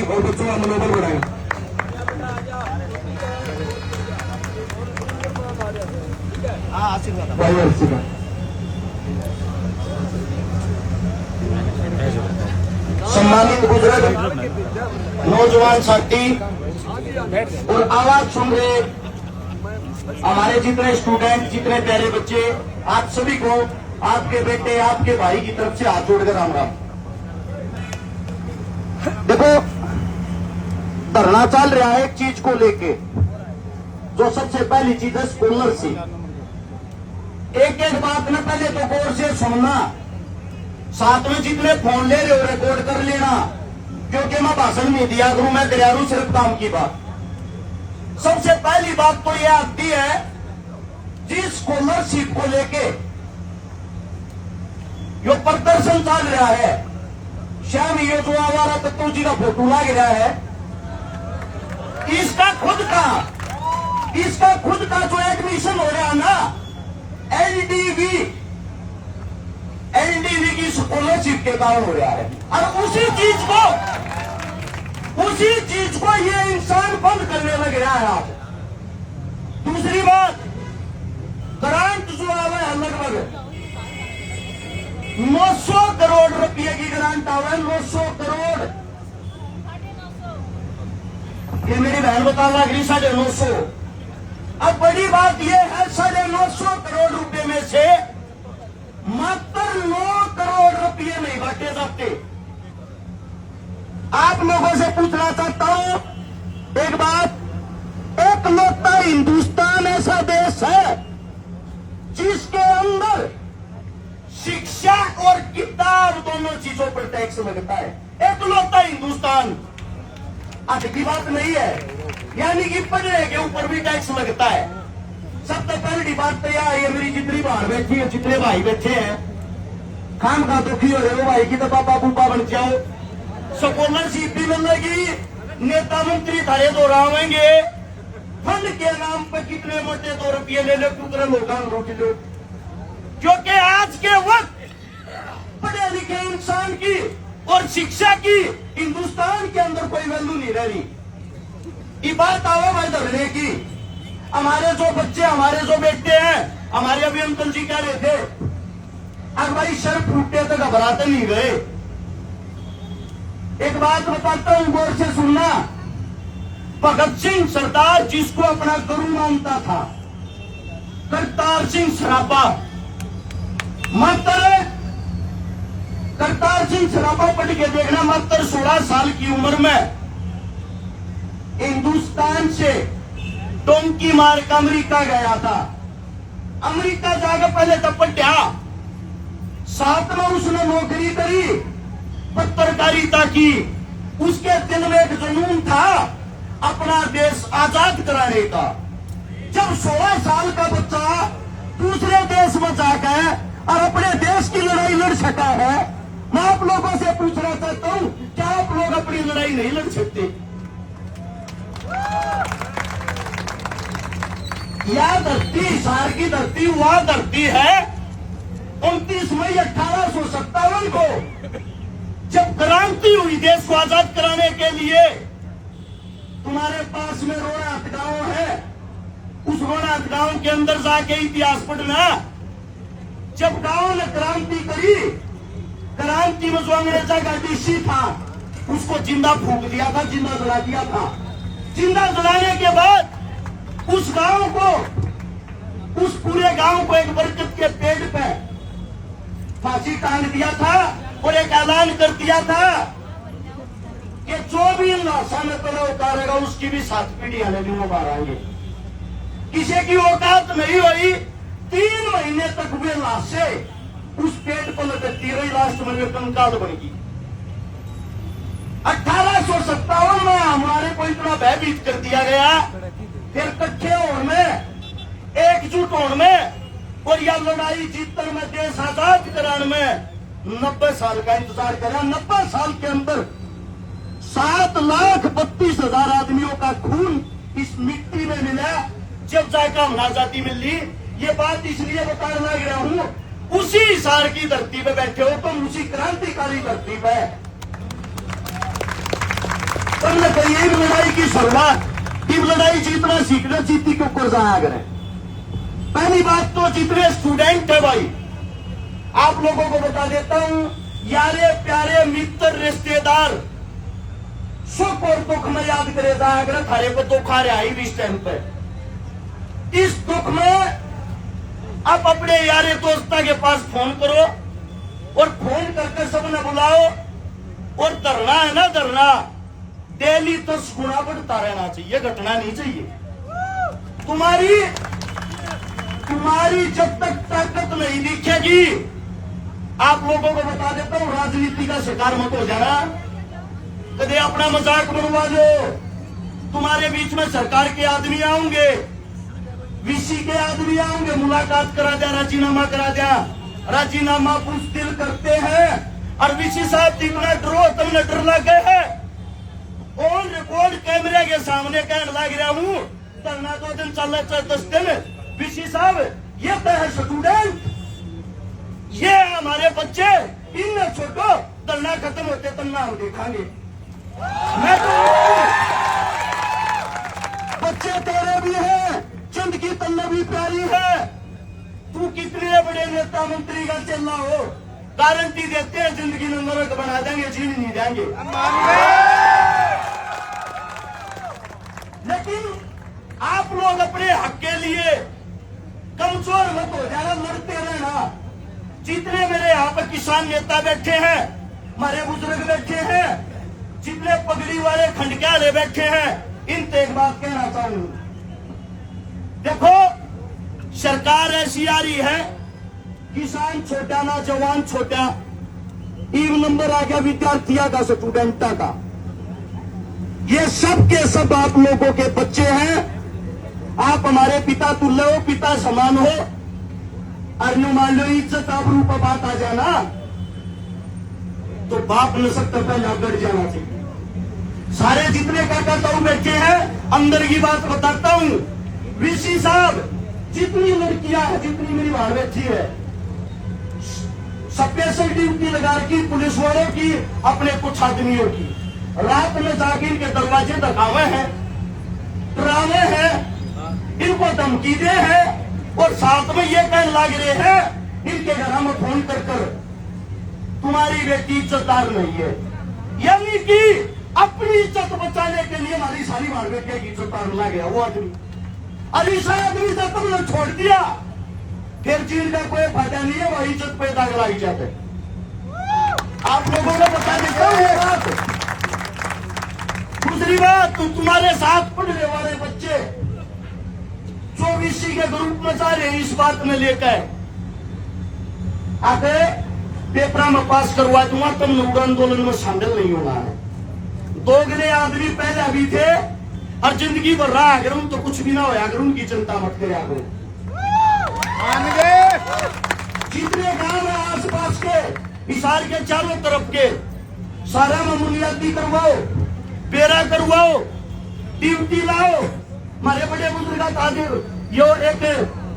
और बच्चों का मनोबल बढ़ाएं। भाई आशीर्वाद। सम्मानित बुजुर्ग, नौजवान साथी और आवाज सुन रहे हमारे जितने स्टूडेंट, जितने प्यारे बच्चे, आप सभी को आपके बेटे, आपके भाई की तरफ से हाथ जोड़कर राम राम। देखो, धरना चल रहा है एक चीज को लेके, जो सबसे पहली चीज है स्कॉलरशिप। एक एक बात में पहले तो गौर से सुनना, साथ में जितने फोन ले रहे हो रिकॉर्ड कर लेना, क्योंकि मैं भाषण नहीं दिया करूं, मैं दरिया रू सिर्फ काम की बात। सबसे पहली बात तो यह आती है, जिस स्कॉलरशिप को लेके जो प्रदर्शन चल रहा है, शाम ये जो आवारा तत्व जी का फोटो लग रहा है, इसका खुद का जो एडमिशन हो रहा है ना, एलडीवी की स्कॉलरशिप के कारण हो रहा है। और उसी चीज को ये इंसान बंद करने लग रहा है आज। दूसरी बात, ग्रांट जो आवा है लगभग 900 करोड़ रुपए की ग्रांट आवा है, 900 करोड़। ये मेरी बहन बता लग रही 950। अब बड़ी बात यह है, 950 करोड़ रुपए में से मात्र 9 करोड़ रुपए नहीं बांटे जाते। आप लोगों से पूछना चाहता हूं एक बात, एकलौता हिंदुस्तान ऐसा देश है जिसके अंदर शिक्षा और किताब दोनों चीजों पर टैक्स लगता है। एकलौता हिंदुस्तान, आज की बात नहीं है, यानी कि पढ़ने के ऊपर भी टैक्स लगता है। सबसे पहली बात तो यह है, मेरी जितनी बहन बैठी है, जितने भाई बैठे हैं, खाम खा दुखी हो रहे हो भाई की तो पापा बूपा बन जाओ, स्कॉलरशिप भी मिलेगी, नेता मंत्री थारे दो आवेंगे, फंड के नाम पर कितने मोटे 2 रुपये ले लो, दूसरे लोग रोक लो। क्योंकि आज के वक्त पढ़े लिखे इंसान की और शिक्षा की हिंदुस्तान के अंदर कोई वैल्यू नहीं रह रही। ये बात आवा भाई धरने की, हमारे जो बच्चे, हमारे जो बेटे हैं, हमारे अभी अंकल जी कह रहे थे, अब भाई सर फूटे तो घबराते नहीं गए। एक बात बताता हूं, गौर से सुनना। भगत सिंह सरदार जिसको अपना गुरु मानता था, करतार सिंह सराबा, मात्र करतार सिंह सराबा पढ़ के देखना, मात्र 16 साल की उम्र में हिंदुस्तान से डोंकी मार का अमेरिका गया था। अमेरिका जाकर पहले तो पढ़ा, साथ में उसने नौकरी करी, पत्रकारिता की। उसके दिल में एक जुनून था अपना देश आजाद कराने का। जब 16 साल का बच्चा दूसरे देश में जाकर और अपने देश की लड़ाई लड़ सका है, मैं आप लोगों से पूछना चाहता हूं, क्या आप लोग अपनी लड़ाई नहीं लड़ सकते? यह धरती, सार की धरती, वह धरती है 29 मई 1857 को, जब क्रांति हुई देश को आजाद कराने के लिए। तुम्हारे पास में रोहनाथ गांव है, उस रोहनाथ गांव के अंदर जाके इतिहास पढ़ना। जब गांव ने क्रांति करी, क्रांति में जो अंग्रेजा का डीसी था उसको जिंदा फूंक दिया था, जिंदा जला दिया था। जिंदा जलाने के बाद उस गांव को, उस पूरे गांव को एक बरगद के पेड़ पे फांसी टांग दिया था और एक ऐलान कर दिया था कि जो भी लाशा में तला उतारेगा उसकी भी 7 पीढ़ियां लेनी वो मारेंगे। किसी की औकात नहीं हुई, 3 महीने तक वे लाशें उस पेड़ पर लटकती रही, लास्ट में वे कंकाल बन गई। 1857 में हमारे को इतना भयभीत कर दिया गया, फिर इकट्ठे होने में, एकजुट होने में और यह लड़ाई जीतने में, देश आजाद कराने में 90 साल का इंतजार करा। 90 साल के अंदर 7,32,000 आदमियों का खून इस मिट्टी में मिला, जब जाकर हम आजादी मिली। ये बात इसलिए बताने लग रहा हूं, उसी सार की धरती पे बैठे हो तुम, उसी क्रांतिकारी धरती पे। तो यही लड़ाई की शुरुआत, कि लड़ाई जीतना सीखना, जीती के ऊपर जाया करें। पहली बात तो जितने स्टूडेंट है भाई, आप लोगों को बता देता हूं, यारे प्यारे मित्र रिश्तेदार, सुख और दुख में याद करे जाया करें। थारे को दुख आ रहा है इस टाइम पे, इस दुख में आप अपने यारे दोस्तों के पास फोन करो और फोन करके सबने बुलाओ, और धरना है ना, धरना डेली 10 गुना बढ़ता रहना चाहिए, घटना नहीं चाहिए। तुम्हारी जब तक ताकत नहीं दिखेगी, आप लोगों को बता देता हूं, राजनीति का शिकार मत हो जाना। कभी अपना मजाक बनवा लो, तुम्हारे बीच में सरकार के आदमी आएंगे, वीसी के आदमी आएंगे, मुलाकात करा दिया, राजीनामा करा दिया, राजीनामा पुष्टिल करते हैं, और वीसी साहब इतना डरो, तुमने डर लगे है, ऑन रिकॉर्ड कैमरे के सामने कहने लग रहा हूं, धरना 2 दिन चल रहा है, 10 दिन, वीसी साहब ये तो है स्टूडेंट, ये हमारे बच्चे, इन्हें छोड़ो, धरना खत्म होते तन्ना हम देखांगे। मैं तो बच्चे तेरे भी हैं, चंद की तन्ना भी प्यारी है, तू कितने बड़े नेता मंत्री का चलना हो, गारंटी देते हैं जिंदगी में नरक बना देंगे, जीने नहीं देंगे। लेकिन आप लोग अपने हक के लिए कमजोर मत हो जाना, लड़ते रहना। जितने मेरे यहाँ पर किसान नेता बैठे हैं, हमारे बुजुर्ग बैठे हैं, जितने पगड़ी वाले खंडक्याले बैठे हैं, इनसे एक बात कहना चाहूं, देखो सरकार ऐसी आ रही है, किसान छोटा ना जवान छोटा, ईव नंबर आ गया विद्यार्थियों का, स्टूडेंटा का, ये सब के सब आप लोगों के बच्चे हैं। आप हमारे पिता तुल्य हो, पिता समान हो, और मान लो इज्जत आबरू पर बात आ जाना तो बाप न सकता पहले गड़ जाना चाहिए। सारे जितने काका ताऊ बैठे हैं, अंदर की बात बताता हूं, वीसी साहब जितनी लड़कियां हैं, जितनी मेरी भाड़ बैठी है, स्पेशल ड्यूटी लगा रखी पुलिस वालों की, अपने कुछ आदमियों की, रात में जाके इनके दरवाजे धकावे हैं, डरावे हैं, इनको धमकी दे हैं, और साथ में ये कहने लग रहे हैं इनके घर में फोन कर तुम्हारी बेटी इज्जतदार नहीं है, यानी कि अपनी इज्जत बचाने के लिए हमारी सारी मार बेटिया की इज्जतदार ला गया वो आदमी। और इस आदमी से तुमने छोड़ दिया, फिर चीज का कोई फायदा नहीं है, वही इज्जत पैदा कराई जाते। आप लोगों को बता देता हूं ये बात। दूसरी बात, तुम्हारे साथ पढ़ने वाले बच्चे 24 के ग्रुप में जा रहे हैं, इस बात में लेकर आगे पेपर में पास करवा दूंगा, तुम नूर आंदोलन में शामिल नहीं होना है। दोगले आदमी पहले अभी थे, और जिंदगी भर रहा अगर उन तो कुछ भी ना हो, अगर उनकी चिंता मत करे। आगे जितने गांव है आस पास के, हिसार के चारों तरफ के, सारा में बुनियादी करवाओ, पेरा करवाओ, ड्यूटी लाओ। हमारे बड़े बुजुर्ग आगे यो एक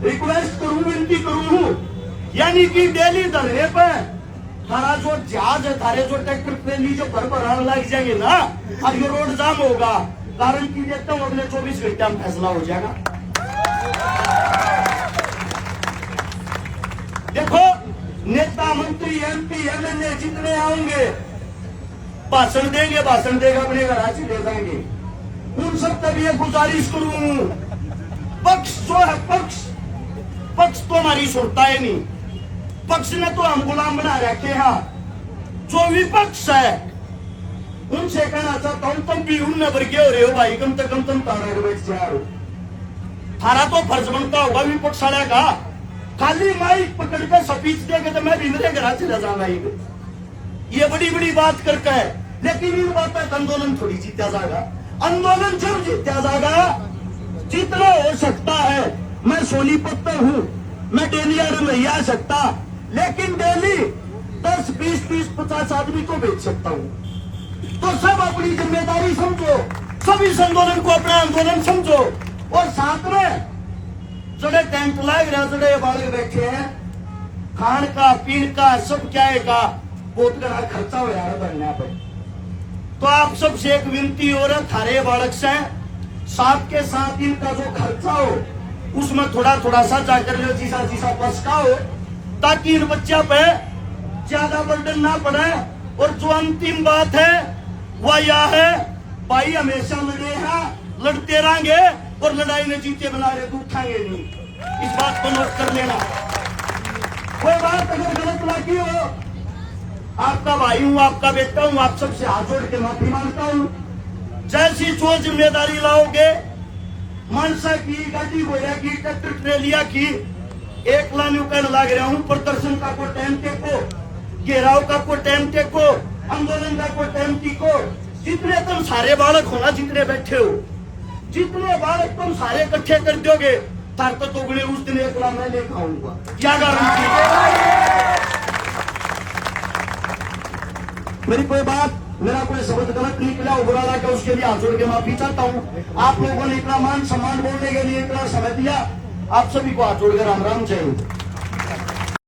रिक्वेस्ट करूं, विनती करूं, यानी कि डेली धरने पर थारा जो जहाज है, थारे जो ट्रैक्टर ट्रेली जो भर आने लग जाएंगे ना, और ये रोड जाम होगा, कारण की देखता हूं अगले 24 घंटे में फैसला हो जाएगा। देखो नेता मंत्री एमपी एमएलए जितने आएंगे, भाषण देंगे, भाषण देगा, अपने घर चले जाएंगे। उन सब तक ये गुजारिश करूं, पक्ष जो है पक्ष तो हमारी सुनता है नहीं, पक्ष ने तो हम गुलाम बना रखे हैं। जो विपक्ष है उनसे कहना चाहता हूं, तुम भी उन नंबर के हो रहे हो भाई, कम से कम तुम तारा के बैठ जाओ। थारा तो फर्ज बनता होगा विपक्ष वाले का, खाली माइक पकड़ कर स्पीच देगा तो मैं भी मेरे घर चला जाऊंगा, ये बड़ी बड़ी बात करके है। लेकिन इन बातों का आंदोलन थोड़ी जीता जाएगा, आंदोलन जब जीता जाएगा, जितना हो सकता है। मैं सोनीपत में हूं, मैं डेली नहीं आ सकता, लेकिन डेली 10, 20, 30, 50 आदमी को बेच सकता हूं। तो सब अपनी जिम्मेदारी समझो, सब इस आंदोलन को अपना आंदोलन समझो, और साथ में जड़े टेंट लग रहे, जड़े बालक बैठे हैं, खान का पीन का सब क्या का बहुत बड़ा खर्चा हो यार बनने पे। तो आप सबसे एक विनती हो रहा, थारे बालक से साथ के साथ इनका जो खर्चा हो उसमें थोड़ा थोड़ा सा जाकर लो, जीसा जीसा बस का हो, ताकि इन बच्चा पे ज्यादा बर्डन ना पड़े। और जो अंतिम बात है वह यह है, भाई हमेशा लड़े हैं, लड़ते रहेंगे और लड़ाई में जीते बना रहे तो उठाएंगे नहीं, इस बात को नोट कर लेना। कोई बात अगर गलत लगी हो, आपका भाई हूं, आपका बेटा हूं, आप सबसे हाथ जोड़ के माफी मांगता हूं। जैसी जो जिम्मेदारी लाओगे, मनसा की, गाड़ी घोड़ा की, ट्रैक्टर ट्रेलिया की, एक लाने कहने लग रहा हूं, प्रदर्शन का को टाइम टेको, घेराव का को टाइम टेको, आंदोलन का को टाइम टिको। जितने तुम सारे बालक हो ना, जितने बैठे हो, जितने बालक तुम सारे इकट्ठे कर दोगे, तार तो उगले उस दिन एक ला मैं लेकर आऊंगा, क्या गारंटी है? मेरी कोई बात, मेरा कोई शब्द गलत निकला हो, बुरा लगा, उसके लिए हाथ जोड़ के माफी चाहता हूँ। आप लोगों ने इतना मान सम्मान बोलने के लिए इतना समय दिया, आप सभी को हाथ जोड़कर राम राम जय हिंद।